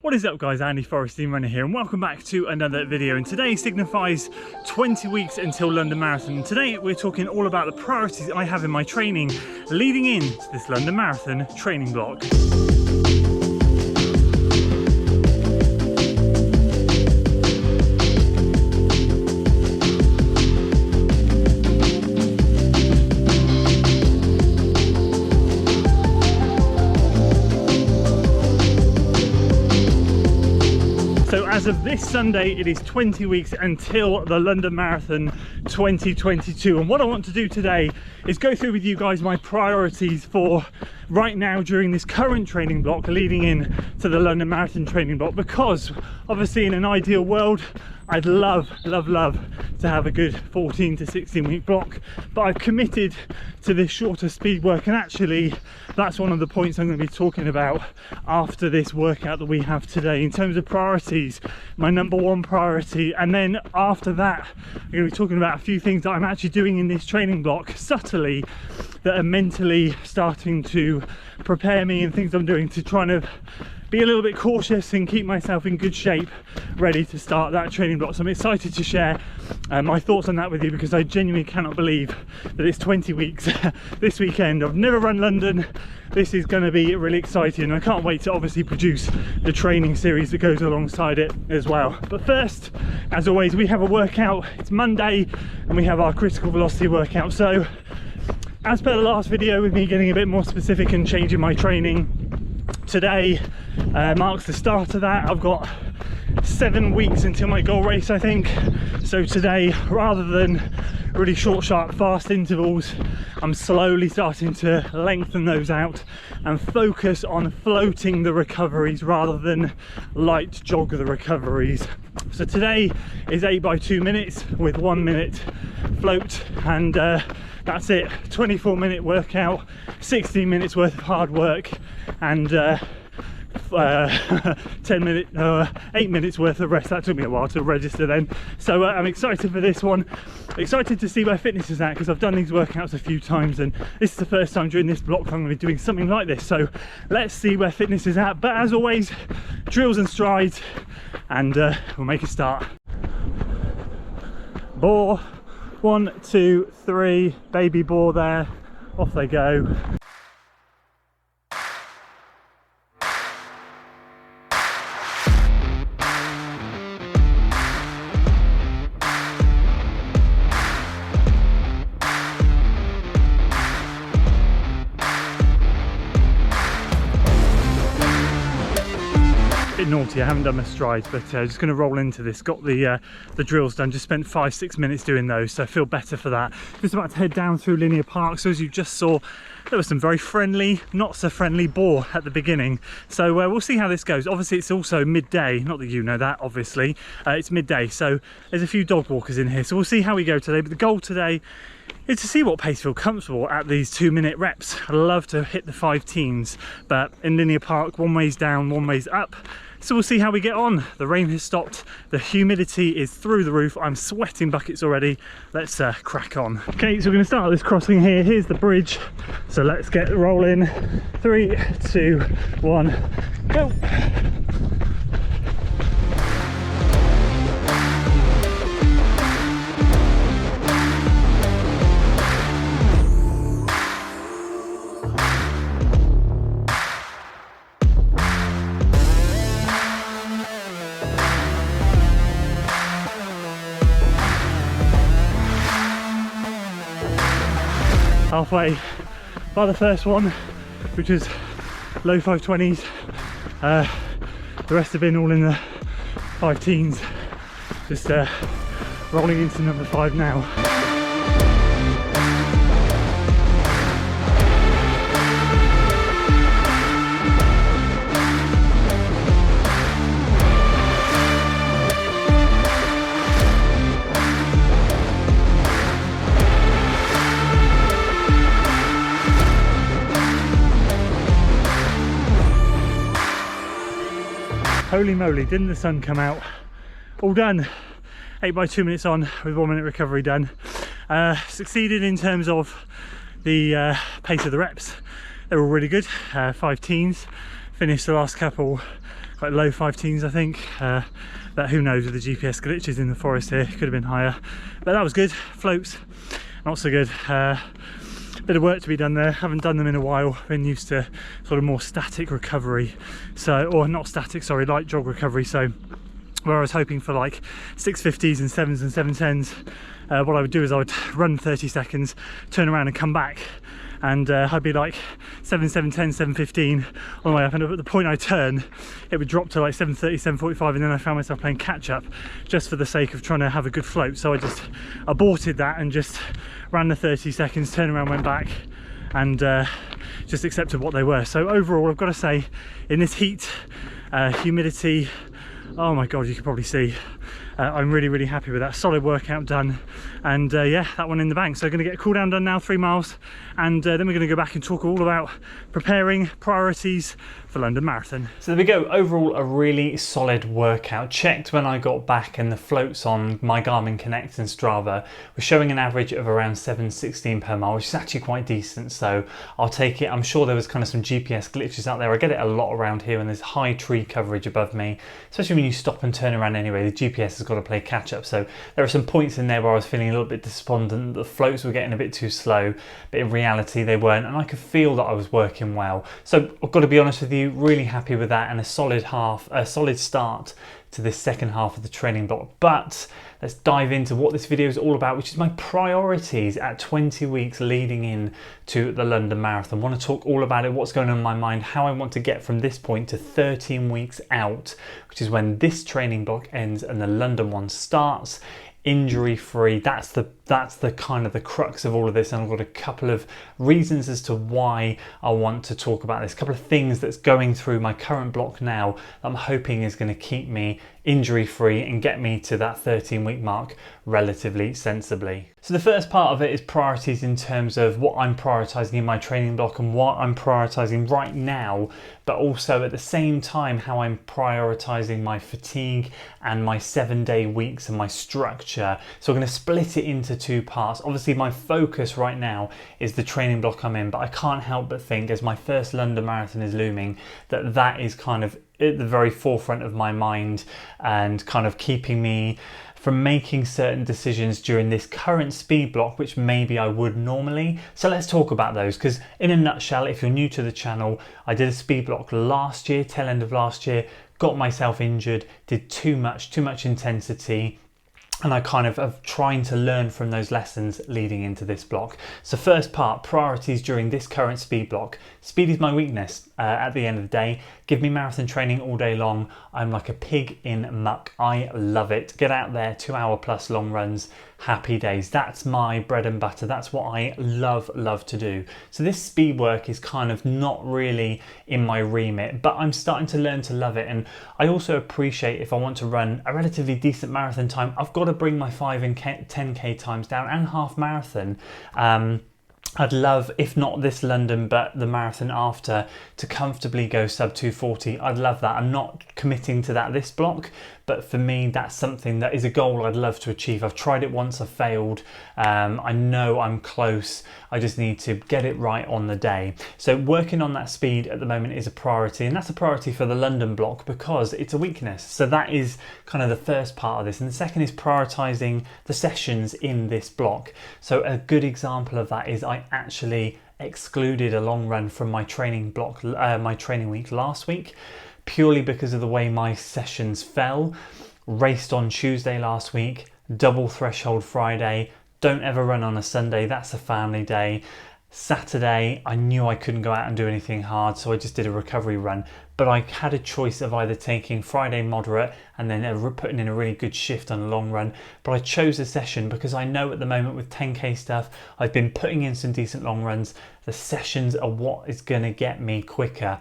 What is up guys, Andy Forrestine Runner here and welcome back to another video, and today signifies 20 weeks until London Marathon. And today we're talking all about the priorities I have in my training leading into this London Marathon training block. As of this Sunday, it is 20 weeks until the London Marathon 2022, and what I want to do today is go through with you guys my priorities for right now during this current training block leading in to the London Marathon training block, because obviously in an ideal world I'd love to have a good 14 to 16 week block, but I've committed to this shorter speed work, and actually that's one of the points I'm going to be talking about after this workout that we have today in terms of priorities. My number one priority, and then after that I'm going to be talking about a few things that I'm actually doing in this training block subtly that are mentally starting to prepare me, and things I'm doing to try and be a little bit cautious and keep myself in good shape, ready to start that training block. So I'm excited to share my thoughts on that with you, because I genuinely cannot believe that it's 20 weeks this weekend. I've never run London. This is going to be really exciting, and I can't wait to obviously produce the training series that goes alongside it as well. But first, as always, we have a workout. It's Monday and we have our critical velocity workout. So as per the last video with me getting a bit more specific and changing my training, today marks the start of that. I've got 7 weeks until my goal race, I think. So today, rather than really short, sharp, fast intervals, I'm slowly starting to lengthen those out and focus on floating the recoveries rather than light jog the recoveries. So today is 8 by 2 minutes with 1 minute float, and that's it. 24-minute workout, 16 minutes worth of hard work, and 8 minutes worth of rest. That took me a while to register then. So I'm excited for this one, excited to see where fitness is at, because I've done these workouts a few times and this is the first time during this block I'm going to be doing something like this. So let's see where fitness is at, but as always, drills and strides, and we'll make a start. Bore, 1, 2, 3, baby bore there, off they go. Bit naughty, I haven't done my strides, but just going to roll into this. Got the drills done, just spent 5-6 minutes doing those, so I feel better for that. Just about to head down through Linear Park. So as you just saw, there was some very friendly, not so friendly bore at the beginning, so we'll see how this goes. Obviously it's also midday, not that you know that, obviously it's midday, so there's a few dog walkers in here, so we'll see how we go today. But the goal today is to see what pace feel comfortable at these 2-minute reps. I'd love to hit the 5 teens, but in Linear Park, one way's down, one way's up. So we'll see how we get on. The rain has stopped, the humidity is through the roof, I'm sweating buckets already. Let's crack on. Okay, so we're going to start this crossing here. Here's the bridge, so let's get rolling. 3, 2, 1, go. Halfway by the first one, which is low 520s. The rest have been all in the 5 teens. Just rolling into number 5 now. Holy moly, didn't the sun come out? All done. 8 by 2 minutes on with 1 minute recovery done. Succeeded in terms of the pace of the reps. They were really good, 5 teens. Finished the last couple quite low 5 teens, I think. But who knows with the GPS glitches in the forest here, could have been higher. But that was good. Floats, not so good. Bit of work to be done there. Haven't done them in a while. Been used to sort of more static recovery, so, or not static, sorry, light jog recovery. So where I was hoping for like 650s and 7s and 710s, what I would do is I would run 30 seconds, turn around and come back, and I'd be like 7, 710, 715 on the way up, and at the point I turn it would drop to like 730, 745, and then I found myself playing catch up just for the sake of trying to have a good float. So I just aborted that and just ran the 30 seconds, turned around, went back, and just accepted what they were. So overall, I've got to say, in this heat, humidity, oh my god, you can probably see, I'm really happy with that. Solid workout done, and yeah, that one in the bank. So going to get a cool down done now, 3 miles, and then we're going to go back and talk all about preparing, priorities for London Marathon. So there we go. Overall, a really solid workout. Checked when I got back, and the floats on my Garmin Connect and Strava were showing an average of around 7:16 per mile, which is actually quite decent, so I'll take it. I'm sure there was kind of some GPS glitches out there. I get it a lot around here, and there's high tree coverage above me, especially when you stop and turn around anyway. The GPS has got to play catch up, so there are some points in there where I was feeling a little bit despondent. The floats were getting a bit too slow, but in reality they weren't, and I could feel that I was working well. So I've got to be honest with you, really happy with that, and a solid start to this second half of the training block. But let's dive into what this video is all about, which is my priorities at 20 weeks leading in to the London Marathon. I want to talk all about it, what's going on in my mind, how I want to get from this point to 13 weeks out, which is when this training block ends and the London one starts, injury free. That's the kind of the crux of all of this, and I've got a couple of reasons as to why I want to talk about this, a couple of things that's going through my current block now that I'm hoping is going to keep me injury free and get me to that 13-week mark relatively sensibly. So the first part of it is priorities in terms of what I'm prioritizing in my training block and what I'm prioritizing right now, but also at the same time how I'm prioritizing my fatigue and my 7-day weeks and my structure. So I'm going to split it into 2 parts. Obviously my focus right now is the training block I'm in, but I can't help but think, as my first London Marathon is looming, that that is kind of at the very forefront of my mind and kind of keeping me from making certain decisions during this current speed block, which maybe I would normally. So let's talk about those, because in a nutshell, if you're new to the channel, I did a speed block last year, tail end of last year, got myself injured, did too much intensity, and I kind of trying to learn from those lessons leading into this block. So first part, priorities during this current speed block. Speed is my weakness at the end of the day. Give me marathon training all day long. I'm like a pig in muck. I love it. Get out there, 2-hour plus long runs, happy days. That's my bread and butter. That's what I love to do. So this speed work is kind of not really in my remit, but I'm starting to learn to love it. And I also appreciate, if I want to run a relatively decent marathon time, I've got to bring my 5 and 10k times down, and half marathon. I'd love, if not this London, but the marathon after, to comfortably go sub 240. I'd love that. I'm not committing to that this block, but for me, that's something that is a goal I'd love to achieve. I've tried it once, I've failed. I know I'm close. I just need to get it right on the day. So working on that speed at the moment is a priority, and that's a priority for the London block because it's a weakness. So that is kind of the first part of this. And the second is prioritizing the sessions in this block. So a good example of that is I actually excluded a long run from my training block, my training week last week, purely because of the way my sessions fell. Raced on Tuesday last week, double threshold Friday, don't ever run on a Sunday, that's a family day. Saturday, I knew I couldn't go out and do anything hard, so I just did a recovery run. But I had a choice of either taking Friday moderate and then putting in a really good shift on a long run. But I chose a session because I know at the moment with 10k stuff, I've been putting in some decent long runs. The sessions are what is going to get me quicker.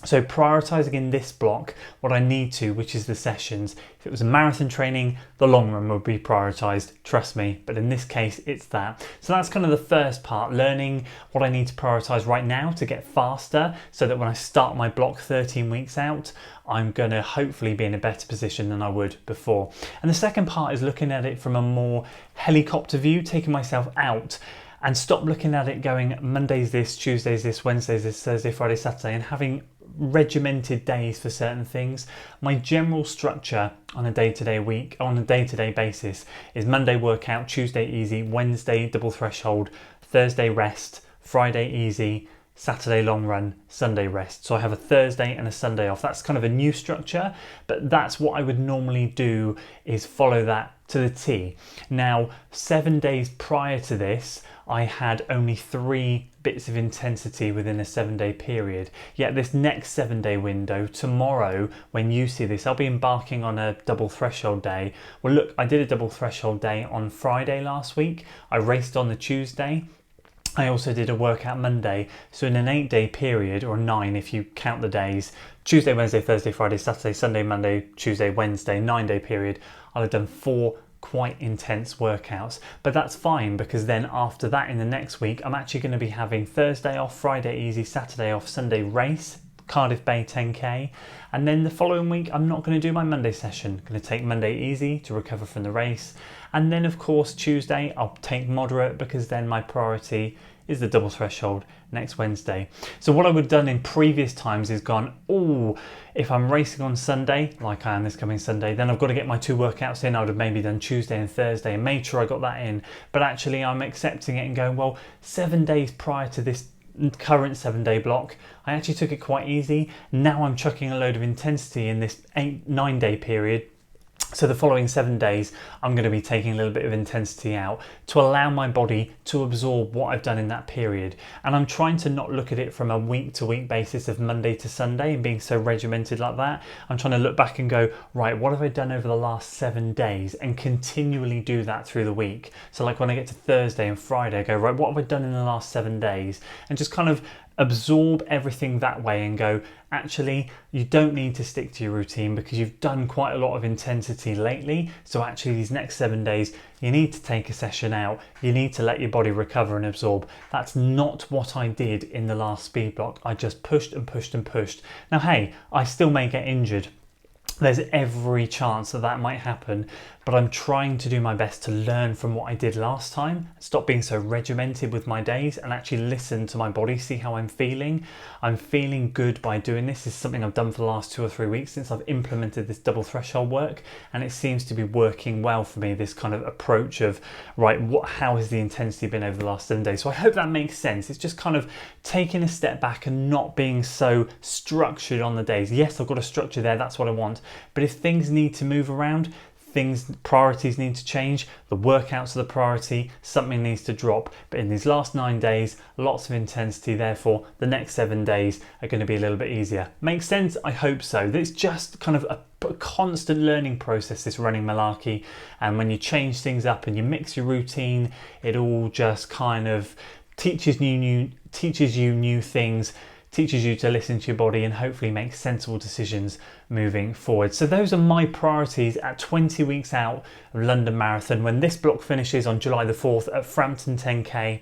So prioritizing in this block what I need to, which is the sessions. If it was a marathon training, the long run would be prioritized, trust me, but in this case it's that. So that's kind of the first part, learning what I need to prioritize right now to get faster, so that when I start my block 13 weeks out, I'm going to hopefully be in a better position than I would before. And the second part is looking at it from a more helicopter view, taking myself out and stop looking at it going Monday's this, Tuesday's this, Wednesday's this, Thursday, Friday, Saturday, and having regimented days for certain things. My general structure on a day-to-day basis is Monday workout, Tuesday easy, Wednesday double threshold, Thursday rest, Friday easy, Saturday long run, Sunday rest. So I have a Thursday and a Sunday off. That's kind of a new structure, but that's what I would normally do, is follow that to the T. Now, 7 days prior to this, I had only 3 bits of intensity within a 7-day period. Yet this next 7-day window, tomorrow, when you see this, I'll be embarking on a double threshold day. Well, look, I did a double threshold day on Friday last week. I raced on the Tuesday. I also did a workout Monday. So in an 8-day period, or 9 if you count the days, Tuesday, Wednesday, Thursday, Friday, Saturday, Sunday, Monday, Tuesday, Wednesday, 9-day period, I'll have done 4 quite intense workouts. But that's fine, because then after that in the next week, I'm actually going to be having Thursday off, Friday easy, Saturday off, Sunday race, Cardiff Bay 10k, and then the following week I'm not going to do my Monday session. I'm going to take Monday easy to recover from the race, and then of course Tuesday I'll take moderate, because then my priority is the double threshold next Wednesday. So what I would have done in previous times is gone, oh, if I'm racing on Sunday, like I am this coming Sunday, then I've got to get my 2 workouts in. I would have maybe done Tuesday and Thursday and made sure I got that in. But actually I'm accepting it and going, well, 7 days prior to this current 7-day block, I actually took it quite easy. Now I'm chucking a load of intensity in this 9-day period. So the following 7 days, I'm going to be taking a little bit of intensity out to allow my body to absorb what I've done in that period. And I'm trying to not look at it from a week-to-week basis of Monday to Sunday and being so regimented like that. I'm trying to look back and go, right, what have I done over the last 7 days, and continually do that through the week. So like when I get to Thursday and Friday, I go, right, what have I done in the last 7 days? And just kind of absorb everything that way and go, actually, you don't need to stick to your routine because you've done quite a lot of intensity lately. So actually these next 7 days, you need to take a session out. You need to let your body recover and absorb. That's not what I did in the last speed block. I just pushed and pushed and pushed. Now, hey, I still may get injured. There's every chance that that might happen, but I'm trying to do my best to learn from what I did last time, stop being so regimented with my days, and actually listen to my body, see how I'm feeling. I'm feeling good by doing this. This is something I've done for the last 2 or 3 weeks since I've implemented this double threshold work, and it seems to be working well for me, this kind of approach of, right, how has the intensity been over the last 7 days? So I hope that makes sense. It's just kind of taking a step back and not being so structured on the days. Yes, I've got a structure there, that's what I want. But if things need to move around, priorities need to change, the workouts are the priority, something needs to drop. But in these last 9 days, lots of intensity, therefore the next 7 days are going to be a little bit easier. Makes sense? I hope so. It's just kind of a constant learning process, this running malarkey, and when you change things up and you mix your routine, it all just kind of teaches you new things, teaches you to listen to your body, and hopefully make sensible decisions moving forward. So those are my priorities at 20 weeks out of London Marathon. When this block finishes on July the 4th at Frampton 10k,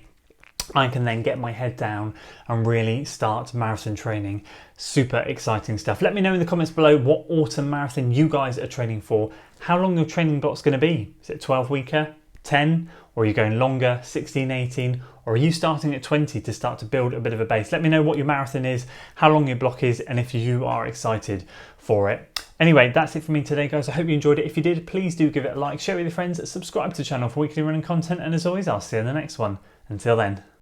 I can then get my head down and really start marathon training. Super exciting stuff. Let me know in the comments below what autumn marathon you guys are training for, how long your training block's going to be. Is it 12-weeker, 10, or are you going longer, 16, 18, or are you starting at 20 to start to build a bit of a base? Let me know what your marathon is, how long your block is, and if you are excited for it. Anyway, that's it for me today, guys. I hope you enjoyed it. If you did, please do give it a like, share it with your friends, subscribe to the channel for weekly running content, and as always, I'll see you in the next one. Until then.